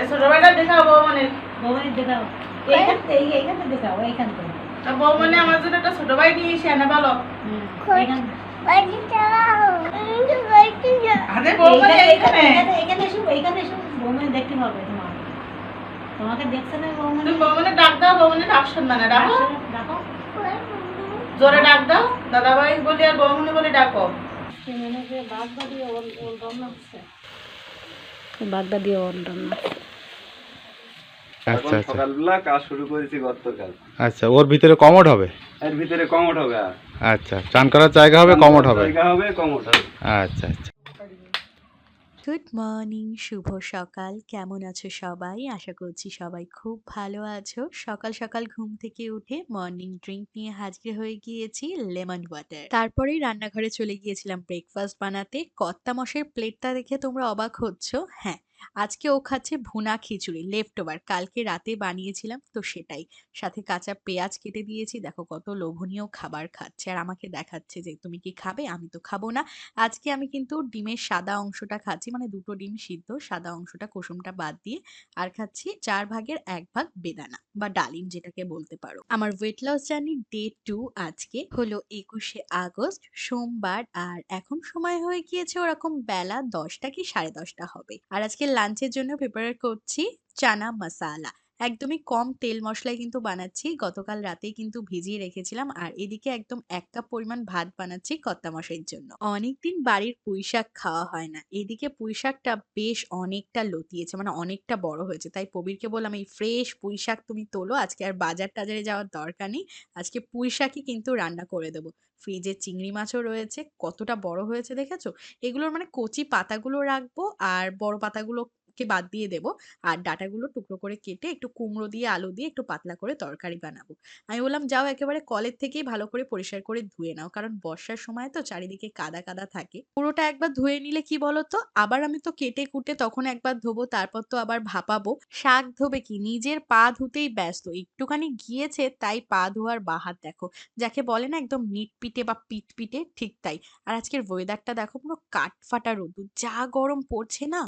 ছোট ভাইটা দেখাও বৌমনির। বৌমনির দেখাও। এইখানটা দেখাও, এইখানটা। বৌমনি আমার জন্য একটা ছোট ভাই নিয়ে এসে এনে ভালো। আরে বৌমনি এইখানে এসো, এইখানে এসো। বৌমনি দেখতে পাবে তোমার। তোমাকে দেখছে না বৌমনি? তুমি বৌমনি ডাক দাও, বৌমনি ডাক শুনবে না, ডাকো। ডাকো। জোরে ডাক দাও, দাদা ভাই বলি আর বৌমনি বলি ডাকো। বাগদা দিয়ে ওর রান্না। আচ্ছা আচ্ছা, সকালবেলা কাজ শুরু করেছি গতকাল। আচ্ছা, ওর ভিতরে কমোড হবে? এর ভিতরে কমোড হবে। আচ্ছা, চান করার জায়গা হবে, কমোড হবে। জায়গা হবে, কমোড হবে। আচ্ছা আচ্ছা। গুড মর্নিং, শুভ সকাল। কেমন আছো সবাই? আশা করছি সবাই খুব ভালো আছো। সকাল সকাল ঘুম থেকে উঠে মর্নিং ড্রিঙ্ক নিয়ে হাজির হয়ে গিয়েছি, লেমন ওয়াটার। তারপরেই রান্নাঘরে চলে গিয়েছিলাম ব্রেকফাস্ট বানাতে। কর্তা মশাইয়ের প্লেটটা দেখে তোমরা অবাক হচ্ছ? হ্যাঁ, আজকে ও খাচ্ছে ভুনা খিচুড়ি, লেফট ওভার, কালকে রাতে বানিয়েছিলাম তো সেটাই। সাথে কাঁচা পেঁয়াজ কেটে দিয়েছি, দেখো কত লোভনীয় খাবার খাচ্ছে আর আমাকে দেখাচ্ছে যে তুমি কি খাবে? আমি তো খাবো না। আজকে আমি কিন্তু ডিমের সাদা অংশটা খাচ্ছি, মানে দুটো ডিম সিদ্ধ, সাদা অংশটা, কুসুমটা বাদ দিয়ে। আর খাচ্ছি 4 ভাগের 1 ভাগ বেদানা বা ডালিম যেটাকে বলতে পারো। আমার ওয়েট লস জার্নি ডে 2 আজকে হলো 21শে আগস্ট, সোমবার। আর এখন সময় হয়ে গিয়েছে ওরকম বেলা 10টা কি 10:30 হবে। আর আজকে লাঞ্চের জন্য প্রিপেয়ার করছি চানা মশালা। একদমই কম তেল মশলায় কিন্তু বানাচ্ছি। গতকাল রাতেই কিন্তু ভিজিয়ে রেখেছিলাম। আর এদিকে একদম 1 কাপ পরিমাণ ভাত বানাচ্ছি কর্তা মশাইয়ের জন্য। অনেকদিন বাড়ির পুঁইশাক খাওয়া হয় না। এদিকে পুঁইশাকটা বেশ অনেকটা লতিয়েছে, মানে অনেকটা বড় হয়েছে। তাই প্রবীরকে বললাম এই ফ্রেশ পুঁইশাক তুমি তোলো, আজকে আর বাজার টাজারে যাওয়ার দরকার নেই, আজকে পুঁইশাকই কিন্তু রান্না করে দেবো। ফ্রিজে চিংড়ি মাছও রয়েছে, কতটা বড় হয়েছে দেখেছো? এগুলোর মানে কচি পাতাগুলো রাখবো আর বড় পাতাগুলো কে বাদ দিয়ে দেবো। আর ডাঁটাগুলো টুকরো করে কেটে একটু কুমড়ো দিয়ে আলু দিয়ে একটু পাতলা করে তরকারি বানাবো। আমি বললাম যাও একেবারে কলের থেকেই ভালো করে পরিষ্কার করে ধুয়ে নাও, কারণ বর্ষার সময় তো চারিদিকে কাদা কাদা থাকে। পুরোটা একবার ধুয়ে নিলে কি বলতো, আবার আমি তো কেটে কুটে তখন একবার ধোবো, তারপর তো আবার ভাপাবো। শাক ধোবে কি, নিজের পা ধুতেই ব্যস্ত, একটুখানি গিয়েছে তাই পা ধোয়ার বাহাত দেখো। যাকে বলে না একদম নিটপিটে বা পিটপিটে, ঠিক তাই। আর আজকের ওয়েদারটা দেখো, পুরো কাঠফাটা রোদ্দুর, যা গরম পড়ছে না।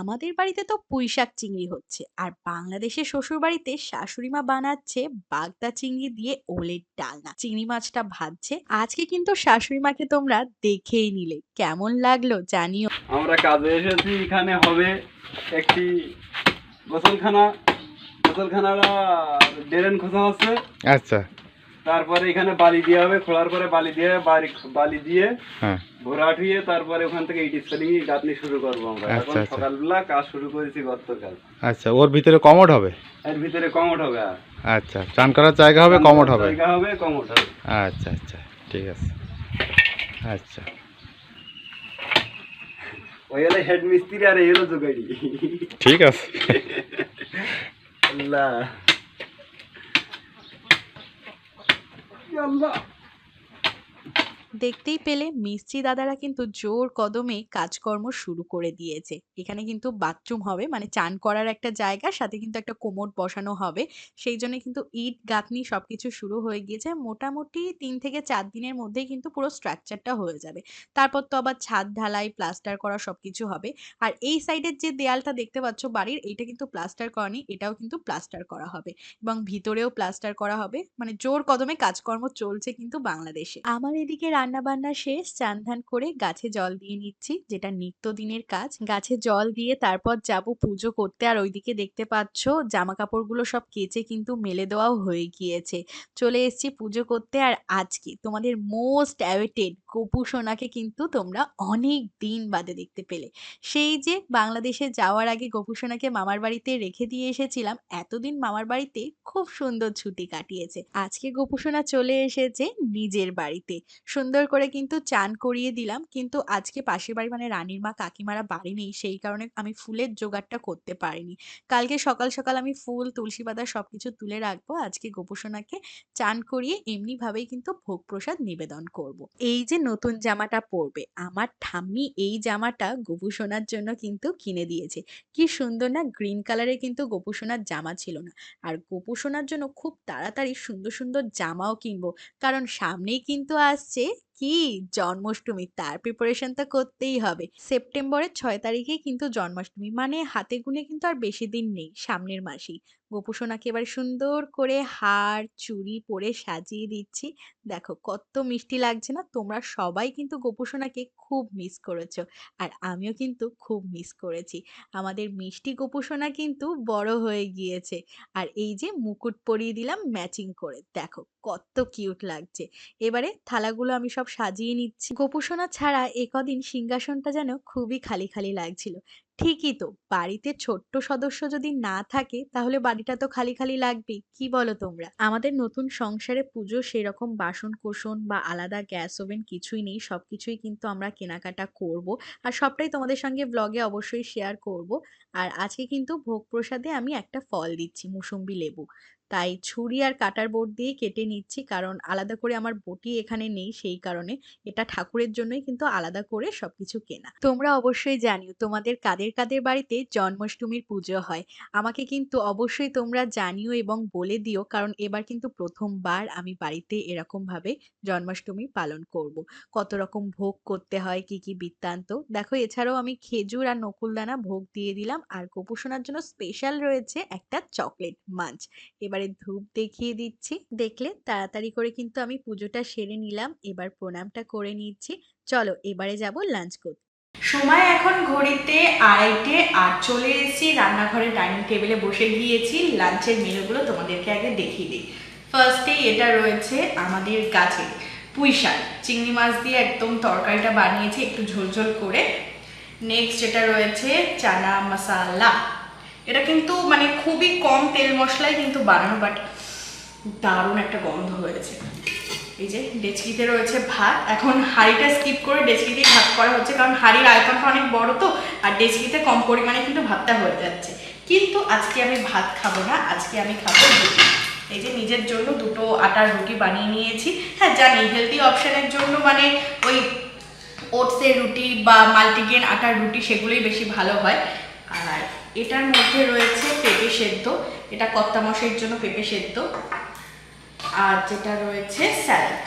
আমাদের বাড়িতে তো পুঁইশাক চিংড়ি হচ্ছে, আর বাংলাদেশের শ্বশুর বাড়িতে শাশুড়িমা বানাচ্ছে বাগদা চিংড়ি দিয়ে ওলের ডালনা। চিংড়ি মাছটা ভাজছে। আজকে কিন্তু শাশুড়িমাকে তোমরা দেখেই নিলে, কেমন লাগলো জানিও। আমরা কাজে এসেছি, এখানে হবে একটি গোসলখানা। গোসলখানাটা ড্রেন খোঁজা হচ্ছে। আচ্ছা, তারপরে এখানে বালি দেওয়া হবে, খোলার পরে বালি দিয়ে হ্যাঁ, ভরা উঠিয়ে তারপরে ওখান থেকে ইট স্পেলিং গাঁথনি শুরু করবো আমরা। আচ্ছা, এখন আচ্ছা। সকালবেলা কাজ শুরু করেছি গতকাল। আচ্ছা, ওর ভিতরে কমোড হবে? এর ভিতরে কমোড হবে। আচ্ছা, চান করার জায়গা হবে, কমোড হবে। জায়গা হবে, কমোড হবে। আচ্ছা আচ্ছা, ঠিক আছে। আচ্ছা, ওই হলো হেড মিস্ত্রি আর এই হলো জোগাড়ি। ঠিক আছে। আল্লাহ আল্লাহ। দেখতেই পেলে মিস্ত্রি দাদারা কিন্তু জোর কদমে কাজকর্ম শুরু করে দিয়েছে। এখানে কিন্তু বাথরুম হবে, মানে চান করার একটা জায়গা, সাথে কিন্তু একটা কোমোড বসানো হবে। সেই জন্য কিন্তু ইট গাঁথনি সবকিছু শুরু হয়ে গিয়েছে। মোটামুটি 3 থেকে 4 দিনের মধ্যেই কিন্তু পুরো স্ট্রাকচারটা হয়ে যাবে। তারপর তো আবার ছাদ ঢালাই, প্লাস্টার করা সবকিছু হবে। আর এই সাইডের যে দেয়ালটা দেখতে পাচ্ছ বাড়ির, এইটা কিন্তু প্লাস্টার করানি, এটাও কিন্তু প্লাস্টার করা হবে এবং ভিতরেও প্লাস্টার করা হবে। মানে জোর কদমে কাজকর্ম চলছে কিন্তু বাংলাদেশে। আমার এদিকে রান্না বান্না শেষ, চান ধান করে গাছে জল দিয়ে নিচ্ছি, যেটা নিত্যদিনের কাজ। গাছে জল দিয়ে তারপর যাব পুজো করতে। আর ওইদিকে দেখতে পাচ্ছ জামা কাপড়গুলো সব কেচে কিন্তু মেলে দেওয়াও হয়ে গিয়েছে। চলে এসেছি পুজো করতে। আর আজকে তোমাদের মোস্ট অ্যাওয়েটেড গোপু সোনাকে কিন্তু তোমরা অনেক দিন বাদে দেখতে পেলে। সেই যে বাংলাদেশে যাওয়ার আগে গোপু সোনাকে মামার বাড়িতে রেখে দিয়ে এসেছিলাম, এতদিন মামার বাড়িতে খুব সুন্দর ছুটি কাটিয়েছে। আজকে গোপু সোনা চলে এসেছে নিজের বাড়িতে। সুন্দর করে কিন্তু চান করিয়ে দিলাম, কিন্তু আজকে পাশের বাড়ি মানে রানীর মা কাকিমারা বাড়ি নেই, সেই কারণে আমি ফুলের জোগাড়টা করতে পারিনি। কালকে সকাল সকাল আমি ফুল, তুলসী পাতা সবকিছু তুলে রাখবো। আজকে গোপু সোনাকে চান করিয়ে এমনি ভাবেই কিন্তু ভোগ প্রসাদ নিবেদন করব। এই যে নতুন জামাটা পরবে, আমার ঠাম্মি এই জামাটা গোপু সোনার জন্য কিন্তু কিনে দিয়েছে। কি সুন্দর না, গ্রিন কালারের কিন্তু গোপু সোনার জামা ছিল না। আর গোপু সোনার জন্য খুব তাড়াতাড়ি সুন্দর সুন্দর জামাও কিনবো, কারণ সামনেই কিন্তু আসছে কি জন্মাষ্টমী, তার প্রিপারেশন তো করতেই হবে। সেপ্টেম্বরের 6 তারিখে কিন্তু জন্মাষ্টমী, মানে হাতে গুনে কিন্তু আর বেশি দিন নেই, সামনের মাসেই। গোপুসোনাকে এবার সুন্দর করে হার চুড়ি পরে সাজিয়ে দিচ্ছি। দেখো কত মিষ্টি লাগছে না? তোমরা সবাই কিন্তু গোপুসোনাকে খুব মিস করেছো, আর আমিও কিন্তু খুব মিস করেছি। আমাদের মিষ্টি গোপুসোনা কিন্তু বড় হয়ে গিয়েছে, আর এই যে মুকুট পরিয়ে দিলাম ম্যাচিং করে, দেখো কত কিউট লাগছে। এবারে থালাগুলো আমি সব সাজিয়ে নিচ্ছি। গোপুসোনা ছাড়া কদিন সিংহাসনটা যেন খুবই খালি খালি লাগছিল। ঠিকই তো, বাড়িতে ছোট্ট সদস্য যদি না থাকে তাহলে বাড়িটা তো খালি খালি লাগবেই, কি বলো তোমরা? আমাদের নতুন সংসারে পুজো সেরকম বাসন কোসন বা আলাদা গ্যাস ওভেন কিছুই নেই, সবকিছুই কিন্তু আমরা কেনাকাটা করব, আর সবটাই তোমাদের সঙ্গে ব্লগে অবশ্যই শেয়ার করব। আর আজকে কিন্তু ভোগ প্রসাদে আমি একটা ফল দিচ্ছি, মুসম্বি লেবু। তাই ছুরি আর কাটার বোর্ড দিয়ে কেটে নিচ্ছি, কারণ আলাদা করে আমার বটি এখানে নেই, সেই কারণে এটা ঠাকুরের জন্যই কিন্তু আলাদা করে সবকিছু কেনা। তোমরা অবশ্যই জানিও তোমাদের কাদের কাদের বাড়িতে জন্মাষ্টমীর পুজো হয়। আমাকে কিন্তু অবশ্যই তোমরা জানিও এবং বলে দিও, কারণ এবার কিন্তু প্রথমবার আমি বাড়িতে এরকম ভাবে জন্মাষ্টমী পালন করব। কত রকম ভোগ করতে হয়, কি কি বৃত্তান্ত দেখো। এছাড়াও আমি খেজুর আর নকুলদানা ভোগ দিয়ে দিলাম, আর গোপুসোনার জন্য স্পেশাল রয়েছে একটা চকলেট মাঞ্চ। এবারে ধূপ দেখিয়ে দিচ্ছি। দেখলে তাড়াতাড়ি করে কিন্তু আমি পুজোটা সেরে নিলাম, এবার প্রণামটা করে নিচ্ছি। চলো এবারে যাব লাঞ্চ করতে। সময় এখন ঘড়িতে 2:30, আর চলে এসেছি রান্নাঘরে, ডাইনিং টেবিলে বসে গিয়েছি। লাঞ্চের মেনুগুলো তোমাদেরকে আগে দেখিয়ে দিই। ফার্স্টেই এটা রয়েছে আমাদের গাছে পুঁই শাক, চিংড়ি মাছ দিয়ে একদম তরকারিটা বানিয়েছি একটু ঝোলঝোল করে। নেক্সট যেটা রয়েছে চানা মশলা, এটা কিন্তু মানে খুবই কম তেল মশলায় কিন্তু বানানো, বাট দারুণ একটা গন্ধ হয়েছে। এই যে ডেচকিতে রয়েছে ভাত, এখন হাঁড়িটা স্কিপ করে ডেচকিতেই ভাত করা হচ্ছে, কারণ হাঁড়ির আয়তনটা অনেক বড় তো, আর ডেচকিতে কম পরিমাণে কিন্তু ভাতটা হয়ে যাচ্ছে। কিন্তু আজকে আমি ভাত খাবো না, আজকে আমি খাবো রুটি। এই যে নিজের জন্য দুটো আটার রুটি বানিয়ে নিয়েছি। হ্যাঁ জানি হেলদি অপশানের জন্য মানে ওই ওটসের রুটি বা মাল্টিগ্রেন আটার রুটি সেগুলোই বেশি ভালো হয়। আর এটার মধ্যে রয়েছে পেঁপে সেদ্ধ, এটা কর্তা মশাইয়ের জন্য পেঁপে সেদ্ধ। আর যেটা রয়েছে স্যালাড,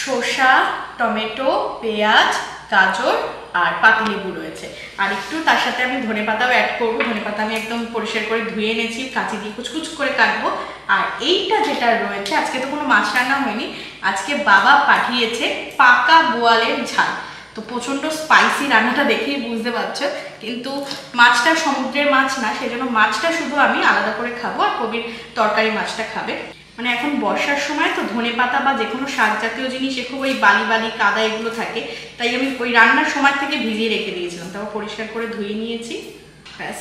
শসা, টমেটো, পেঁয়াজ, গাজর আর পাতিলেবু রয়েছে। আর একটু তার সাথে আমি ধনেপাতাও অ্যাড করবো। ধনেপাতা আমি একদম পরিষ্কার করে ধুয়ে এনেছি, কাঁচি দিয়ে কুচকুচ করে কাটবো। আর এইটা যেটা রয়েছে, আজকে তো কোনো মাছ রান্না হয়নি, আজকে বাবা পাঠিয়েছে পাকা বোয়ালের ঝাল। তো প্রচণ্ড স্পাইসি, রান্নাটা দেখেই বুঝতে পারছো। কিন্তু মাছটা সমুদ্রের মাছ না, সেজন্য মাছটা শুধু আমি আলাদা করে খাবো, আর কবির তরকারি মাছটা খাবে। মানে এখন বর্ষার সময় তো ধনেপাতা বা যে কোনো শাক জাতীয় জিনিস খুব ওই বালি বালি কাদা এগুলো থাকে, তাই আমি ওই রান্নার সময় থেকে ভিজিয়ে রেখে দিয়েছিলাম, তারপর পরিষ্কার করে ধুয়ে নিয়েছি ব্যাস।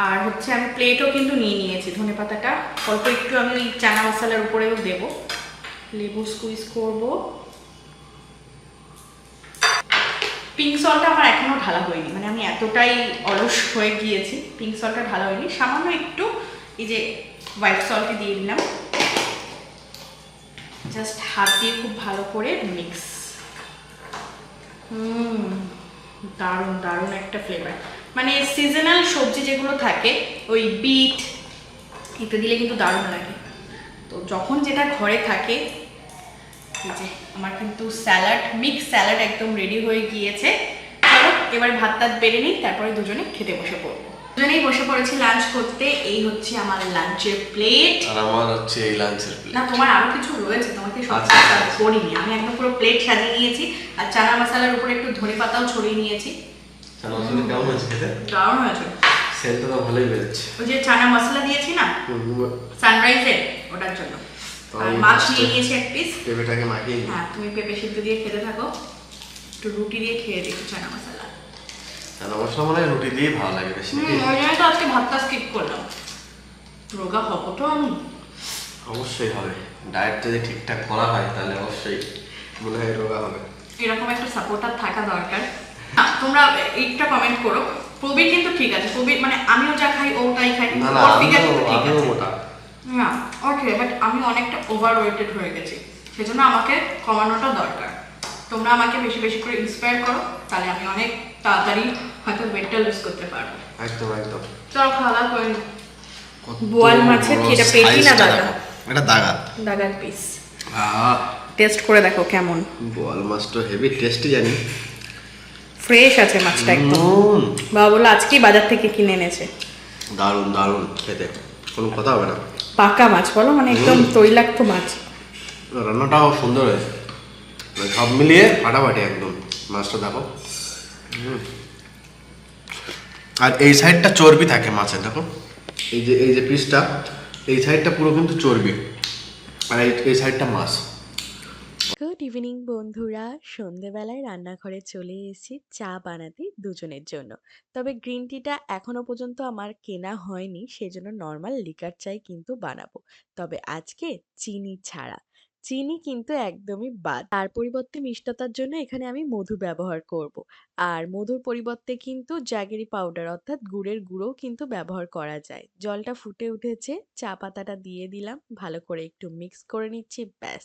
আর হচ্ছে আমি প্লেটও কিন্তু নিয়ে নিয়েছি, ধনেপাতাটা অল্প একটু আমি ওই চানা মশলার উপরেও দেবো। লেবু স্কুইজ করবো। পিঙ্ক সল্টটা আমার এখনো ঢালা হয়নি, মানে আমি এতটাই অলস হয়ে গিয়েছি, পিঙ্ক সল্টটা ঢালা হয়নি। সামান্য একটু এই যে হোয়াইট সল্ট দিয়ে দিলাম, জাস্ট হাত দিয়ে খুব ভালো করে মিক্স। দারুণ দারুণ একটা ফ্লেভার। মানে সিজনাল সবজি যেগুলো থাকে ওই বিট একটু দিলে কিন্তু দারুণ লাগে। তো যখন যেটা ঘরে থাকে, এই যে আমার কিন্তু স্যালাড, মিক্স স্যালাড একদম রেডি হয়ে গিয়েছে। চলো এবার ভাত টাত বেড়ে নিই, তারপরে দুজনে খেতে বসে পড়বো। দুজনেই বসে পড়েছি লাঞ্চ করতে। এই হচ্ছে আমার লাঞ্চের প্লেট, আর আমার হচ্ছে এই লাঞ্চের প্লেট। না তোমার আরো কিছু রয়েছে, তোমাকে সব করিনি, আমি একদম পুরো প্লেট সাজিয়ে নিয়েছি। আর চানা মশলার উপরে একটু ধনেপাতাও ছড়িয়ে নিয়েছি। চানা মশলা কেমন হয়েছে খেতে? দারুণ হয়েছে, সেন্টটা তো ভালোই বেরোচ্ছে। ওই যে চানা মশলা দিয়েছি না সানরাইজের, ওটার জন্য। আর মাছ নিয়ে নিয়েছি এক পিস। পেঁপেটাকে মাখিয়ে হ্যাঁ তুমি পেঁপে সিদ্ধ দিয়ে খেতে থাকো, একটু রুটি দিয়ে খেয়ে দেখো চানা মশলা। চানা মশলা মানে রুটি দিয়ে ভালো লাগে বেশি। ওই জন্য তো আজকে ভাতটা স্কিপ করলাম। রোগা হবো তো আমি? অবশ্যই হবে, ডায়েট যদি ঠিকঠাক করা হয় তাহলে অবশ্যই মনে হয় রোগা হবে। এরকম একটা সাপোর্টার থাকা দরকার। তোমরা এইটা কমেন্ট করো, প্রবীর কিন্তু ঠিক আছে, প্রবীর মানে আমিও যা খাই ও তাই খাই, না না আমিও মোটা না ওকে, বাট আমি অনেকটা ওভার ওয়েটেড হয়ে গেছি, সেজন্য আমাকে কমানোটা দরকার। তোমরা আমাকে বেশি বেশি করে ইন্সপায়ার করো, তাহলে আমি অনেক তাড়াতাড়ি হয়তো ওয়েটটা লুজ করতে পারবো। একদম একদম। চলো খাওয়া দাওয়া করে নিই। বোয়াল মাছের কি এটা পেটি না দাগা? এটা দাগা, দাগার পিস। টেস্ট করে দেখো কেমন। বোয়াল মাছ তো হেভি টেস্টি জানি। ফ্রেশ আছে মাছটা একদম। বাবা বললো আজকেই বাজার থেকে কিনে এনেছে। দারুণ দারুণ খেতে, কোনো কথা হবে না। পাকা মাছ বলো, মানে একদম তৈলাক্ত মাছ। রান্নাটাও সুন্দর হয়েছে, সব মিলিয়ে ফাটাফাটি একদম। মাছটা দেখো, আর এই সাইডটা চর্বি থাকে মাছের, দেখো এই যে পিসটা, এই সাইডটা পুরো কিন্তু চর্বি, আর এই সাইডটা মাছ। গুড ইভিনিং বন্ধুরা, সন্ধেবেলায় রান্নাঘরে চলে এসেছি চা বানাতে দুজনের জন্য। তবে গ্রিন টিটা এখনো পর্যন্ত আমার কেনা হয়নি, সেজন্য নর্মাল লিকার চাই কিন্তু বানাবো। তবে আজকে চিনি ছাড়া, চিনি কিন্তু একদমই বাদ। তার পরিবর্তে মিষ্টতার জন্য এখানে আমি মধু ব্যবহার করব। আর মধুর পরিবর্তে কিন্তু জ্যাগেরি পাউডার অর্থাৎ গুড়ের গুঁড়োও কিন্তু ব্যবহার করা যায়। জলটা ফুটে উঠেছে, চা পাতাটা দিয়ে দিলাম, ভালো করে একটু মিক্স করে নিচ্ছি, ব্যাস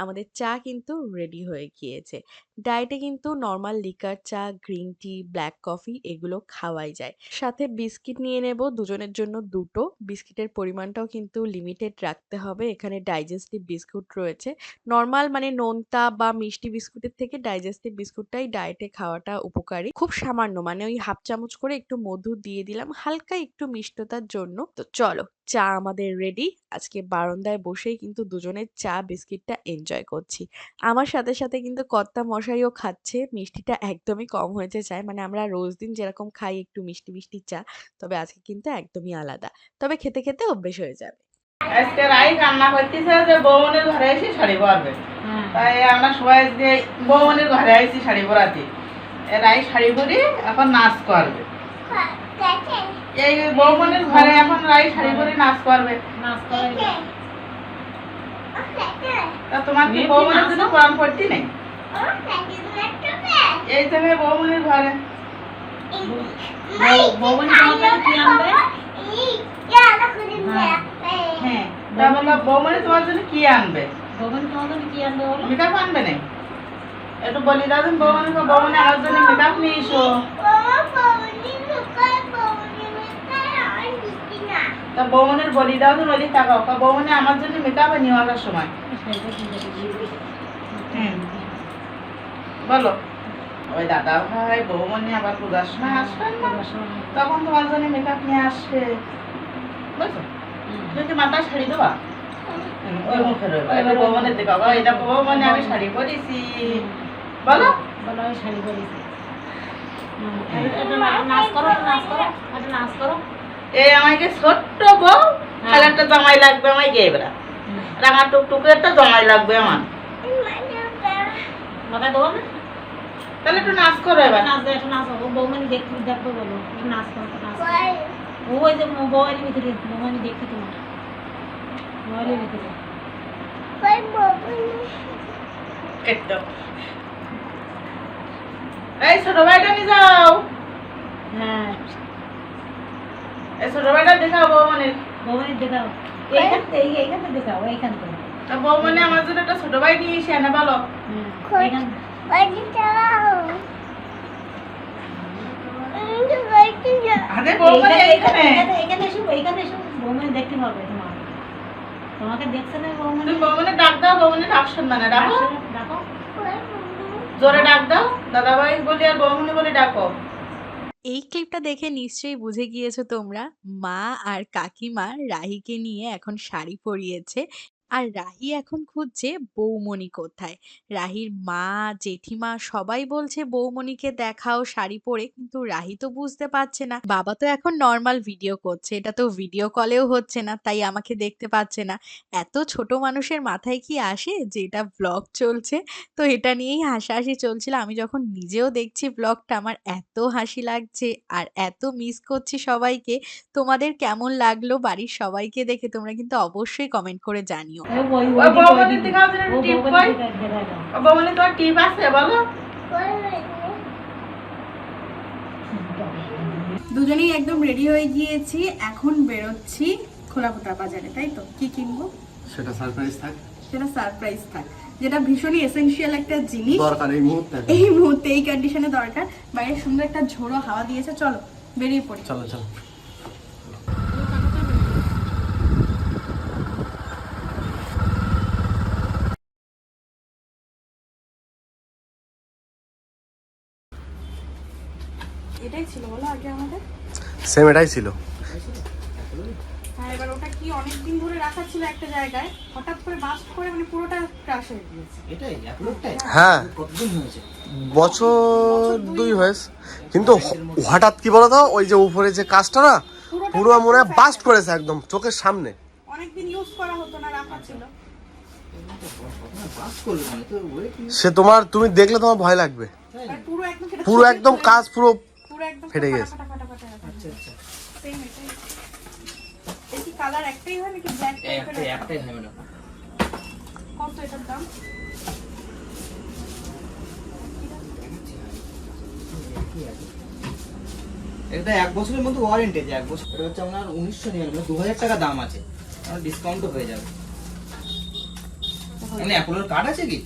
আমাদের চা কিন্তু রেডি হয়ে গিয়েছে। ডায়েটে কিন্তু নর্মাল লিকার চা, গ্রিন টি, ব্ল্যাক কফি এগুলো খাওয়াই যায়। সাথে বিস্কিট নিয়ে নেব দুজনের জন্য দুটো। বিস্কিটের পরিমাণটাও কিন্তু লিমিটেড রাখতে হবে। এখানে ডাইজেস্টিভ বিস্কুট রয়েছে। নর্মাল মানে নোনতা বা মিষ্টি বিস্কুটের থেকে ডাইজেস্টিভ বিস্কুটটাই ডায়েটে খাওয়াটা উপকারী। খুব সামান্য, মানে ওই হাফ চামচ করে একটু মধু দিয়ে দিলাম, হালকা একটু মিষ্টতার জন্য। তো চলো, চা আমাদের রেডি। আজকে বারান্দায় বসেই কিন্তু দুজনের চা বিস্কিটটা এনজয় করছি। আমার সাথে সাথে কিন্তু কর্তা মশাইও খাচ্ছে। মিষ্টিটা একদমই কম হয়েছে চায়, মানে আমরা রোজ দিন যেরকম খাই একটু মিষ্টি মিষ্টি চা, তবে আজকে কিন্তু একদমই আলাদা। তবে খেতে খেতে অভ্যেস হয়ে যাবে। আজকে রাই কান্না করতেছে যে বৌমনির ঘরে এসে শাড়ি পরবে, তাই আমরা সবাই আজকে বৌমনির ঘরে আইছি শাড়ি পরাতে। রাই শাড়ি পরি এখন নাচ করবে। এই বৌমনির ঘরে এখন রাই শাড়ি পরে নাচ করবে। তা তোমার কি বৌমনির জন্য কোরআন পড়তি নেই? এই তো বৌমনির ঘরে বৌমনি তোমার জন্য কি আনবে? মেকআপ আনবে না? একটু বলি দাও বৌমনি, বৌমনি আমার জন্য মেকআপ নিয়ে এসো। তা বৌমনির বলি দাও তো, নদী তাকাও, বৌমনি আমার জন্য মেকআপ নিয়ে আসার সময় বলো। ওই দাদা ভাই বৌমনি আবার পূজার সময় আসবেন না, তখন তোমার জন্য মেকআপ নিয়ে আসবে, বুঝছো? তুমি কি মাথায় শাড়ি দেবা? ওই মুখে রইবা, বৌমনির দেখাও, এটা বৌমনি আমি শাড়ি পরেছি, বলো বলো আমি শাড়ি পরেছি। এই আমাকে ছোট্ট বউ, তাহলে একটা জামাই লাগবে আমাকে, এবার রাঙা টুকটুকে একটা জামাই লাগবে আমার। তাহলে একটু নাচ করো এবার। বৌমানি দেখতে দেখবো, বলো নাচ করো, নাচ ওই যে মোবাইলের ভিতরে, মোবাইল দেখি তোমার মোবাইলের ভিতরে এই ছোট ভাইটা নিয়ে যাও। হ্যাঁ এই ছোট ভাইটা দেখাও বৌমনির, বৌমানি দেখাও, এইখানটা দেখাও, এইখানটা। তা বৌমনি আমার জন্য একটা ছোট ভাই নিয়ে এসে এনে বলো। দেখতে পাবে তোমার, তোমাকে দেখছে না বৌমানি। বৌমনি ডাক দাও, বৌমনি ডাক শুনবে না, ডাকো ডাকো, জোরে ডাক দাও, দাদা ভাই বলি আর বৌমনি বলে ডাকো। এই ক্লিপটা দেখে নিশ্চয়ই বুঝে গিয়েছো তোমরা, মা আর কাকিমা রাহিকে নিয়ে এখন শাড়ি পরিয়েছে। আর রাহি এখন খুঁজছে বৌমনি কোথায়। রাহির মা, জেঠিমা সবাই বলছে বৌমনিকে দেখাও শাড়ি পরে, কিন্তু রাহি তো বুঝতে পারছে না। বাবা তো এখন নর্মাল ভিডিও করছে, এটা তো ভিডিও কলেও হচ্ছে না, তাই আমাকে দেখতে পাচ্ছে না। এত ছোট মানুষের মাথায় কি আসে যে এটা ব্লগ চলছে? তো এটা নিয়েই হাসাহাসি চলছিল। আমি যখন নিজেও দেখছি ব্লগটা, আমার এত হাসি লাগছে আর এত মিস করছি সবাইকে। তোমাদের কেমন লাগলো বাড়ির সবাইকে দেখে তোমরা কিন্তু অবশ্যই কমেন্ট করে জানিও। বৌমনি দেখাও, টিপ কই? বৌমনি তোমার টিপ আছে বলো। দুজনেই একদম রেডি হয়ে গিয়েছি, এখন বেরোচ্ছি খোলাপোতা বাজারে, তাই তো? কি কিনবো সেটা সারপ্রাইজ থাক, সেটা সারপ্রাইজ থাক, যেটা ভীষণই এসেনশিয়াল একটা জিনিস দরকার এই মুহূর্তে, এই কন্ডিশনে দরকার। বাইরে সুন্দর একটা ঝোড়ো হাওয়া দিয়েছে, চলো বেরিয়ে পড়ি। চলো চলো। সেম এটাই ছিল। হ্যাঁ, এবার ওটা কি অনেকদিন ধরে রাখা ছিল একটা জায়গায়, হঠাৎ করে বাস্ট করে মানে পুরোটা ক্রাশ হয়ে গিয়েছে। এটাই অ্যাপোলোটাই হ্যাঁ কতদিন হয়েছে? বছর 2 হয়েছে, কিন্তু হঠাৎ কি বলতো ওই যে উপরে যে কাজটা না পুরো মনে হয় বাস্ট করেছে একদম চোখের সামনে। অনেকদিন ইউজ করা হতো না, রাখা ছিল। বাস করলো মানে তো ওয়েট সে তুমি দেখলে তোমার ভয় লাগবে, আর পুরো পুরো একদম কাজ পুরো একদম ফেটে গেছে। আচ্ছা আচ্ছা সেম এটাই। এই কি কালার একটাই হয় নাকি ব্ল্যাক টাইপের? একটাই হয় ম্যাডাম। কত এটার দাম? এটা 1 বছরের মধ্যে ওয়ারেন্টি আছে, 1 বছর। এটা হচ্ছে আপনার 1999 2000 টাকা দাম আছে, আর ডিসকাউন্টও হয়ে যাবে। মানে অ্যাপোলোর কার্ড আছে কি?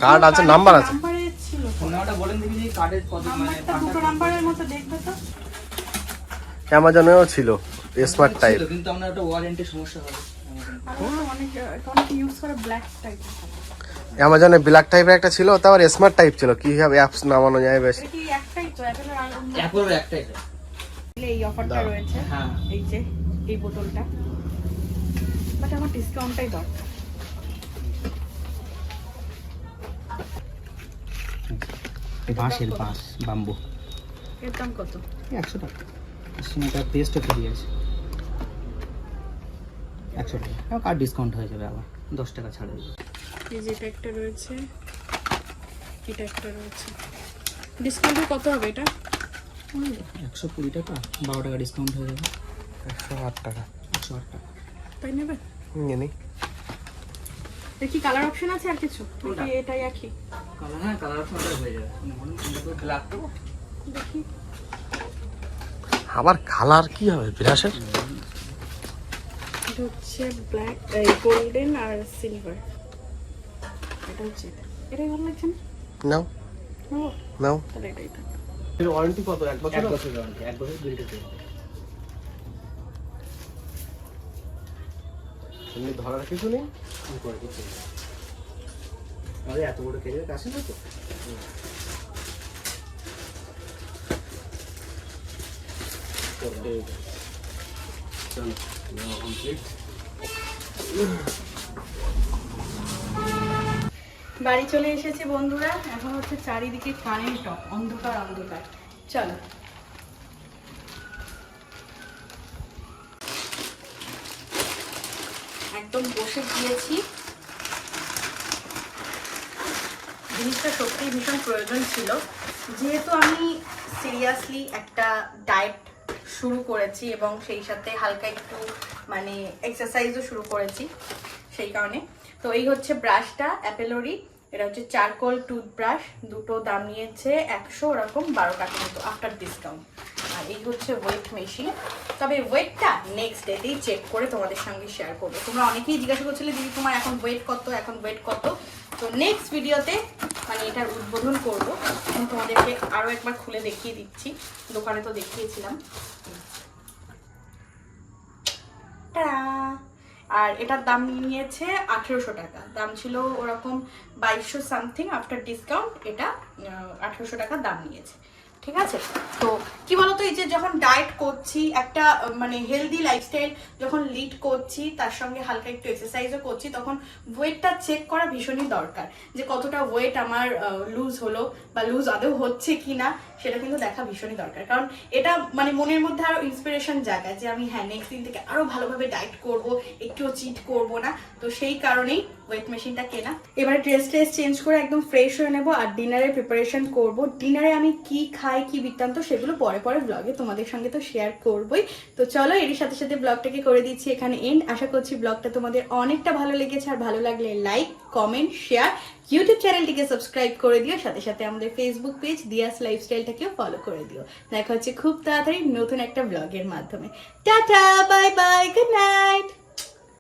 কার্ড আছে, নাম্বার আছে। নাম্বারে ছিল তো। ফোন নাম্বারটা বলেন দেখি যে কার্ডের কত মানে নাম্বারটা দুটো নাম্বারের মতো দেখবে তো। অ্যামাজনেও ছিল স্মার্ট টাইপ, ছিল, কিন্তু আপনার ওটা ওয়ারেন্টি সমস্যা হবে। আর ওটা অনেক ইউজ করে ব্ল্যাক টাইপ। অ্যামাজনে ব্ল্যাক টাইপের একটা ছিল, তারপর স্মার্ট টাইপ ছিল, কিভাবে অ্যাপস নামানো যায় বেশ। এটা কি একটাই তো অ্যাপেলের? আর অ্যাপোলোর একটাই তো। এই অফারটা রয়েছে। হ্যাঁ এই যে এই বোতলটা, বাট আমার ডিসকাউন্টটাই দরকার। বাঁশের বাঁশ বাম্বু এর দাম কত? 100 টাকা। এটা পেস্টও ফ্রি আছে 100 টাকা, আর ডিসকাউন্ট হয়ে যাবে আবার 10 টাকা ছাড় হবে। এই যে এটা একটা রয়েছে, এটা একটা রয়েছে। ডিসকাউন্টে কত হবে এটা? 120 টাকা, 12 টাকা ডিসকাউন্ট হয়ে যাবে। 108 টাকা। 108 টাকা। তাই নেবে? নিয়ে নি। এর কি কালার অপশন আছে আর কিছু? নাকি এটাই একই? কালার, হ্যাঁ কালার অপশনটা হয়ে যাবে। বলুন কোনটা করে ব্ল্যাক করব? দেখি। আবার কালার কি হবে বিরাসের? এটা হচ্ছে ব্ল্যাক, গোল্ডেন আর সিলভার। এটা হচ্ছে এটাই ভালো লাগছে না? নাও ও নাও। তাহলে এটাই থাক। এর ওয়ারেন্টি কত? 1 বছর? 1 বছর ওয়ারেন্টি, 1 বছর বিলটা দেবে। এমনি ধরার কিছু নেই। কি করে কিছু না। আরে এত বড় কেজের কাছে না তো। চলো নাও কমপ্লিট। বাড়ি চলে এসেছি বন্ধুরা, এখন হচ্ছে চারিদিকে কারেন্ট অফ, অন্ধকার অন্ধকার। চলো একদম বসে গিয়েছি। জিনিসটা সত্যিই ভীষণ প্রয়োজন ছিল, যেহেতু আমি সিরিয়াসলি একটা ডায়েট শুরু করেছি এবং সেই সাথে হালকা একটু মানে এক্সারসাইজও শুরু করেছি, সেই কারণে। তো এই হচ্ছে ব্রাশটা অ্যাপেলোরই, এটা হচ্ছে চারকোল টুথব্রাশ, দুটো দাম নিয়েছে 100 ওরকম 12 টাকা মতো আফটার ডিসকাউন্ট। আর এই হচ্ছে ওয়েট মেশিন, তবে ওয়েটটা নেক্সট ডেতেই চেক করে তোমাদের সঙ্গে শেয়ার করবো। তোমরা অনেকেই জিজ্ঞাসা করছিলে দিদি তোমার এখন ওয়েট কত, এখন ওয়েট কত। তো নেক্সট ভিডিওতে মানে এটার উদ্বোধন করবো, এবং তোমাদেরকে আরও একবার খুলে দেখিয়ে দিচ্ছি, দোকানে তো দেখিয়েছিলাম। আর এটার দাম নিয়েছে 1800 টাকা, দাম ছিল ওরকম 2200 সামথিং, আফটার ডিসকাউন্ট এটা 1800 টাকা দাম নিয়েছে। ঠিক আছে, তো কি বলতো, এই যে যখন ডায়েট করছি, একটা মানে হেলদি লাইফস্টাইল যখন লিড করছি, তার সঙ্গে হালকা একটু এক্সারসাইজও করছি, তখন ওয়েটটা চেক করা ভীষণই দরকার, যে কতটা ওয়েট আমার লুজ হলো বা লুজ আদৌ হচ্ছে কি না, সেটা কিন্তু দেখা ভীষণই দরকার। কারণ এটা মানে মনের মধ্যে আরো ইন্সপিরেশন জাগায় যে আমি হ্যাঁ নেক্সট দিন থেকে আরো ভালোভাবে ডায়েট করব, একটুও চিট করব না। তো সেই কারণেই ওয়েট মেশিনটা কেনা। এবারে ড্রেস চেঞ্জ করে একদম ফ্রেশ হয়ে নেবো আর ডিনারের প্রিপারেশন করব। ডিনারে আমি কি খাই, কি বৃত্তান্ত, সেগুলো পরে পরে ব্লগে তোমাদের সঙ্গে তো শেয়ার করবোই। তো চলো এরই সাথে সাথে ব্লগটাকে করে দিচ্ছি এখানে এন্ড। আশা করছি ব্লগটা তোমাদের অনেকটা ভালো লেগেছে, আর ভালো লাগলে লাইক, কমেন্ট, শেয়ার, ইউটিউব চ্যানেলটিকে সাবস্ক্রাইব করে দিও, সাথে সাথে আমাদের ফেসবুক পেজ দিয়াস লাইফস্টাইলটাকেও ফলো করে দিও। দেখা হচ্ছে খুব তাড়াতাড়ি নতুন একটা ব্লগের মাধ্যমে। Tata, bye bye, good night.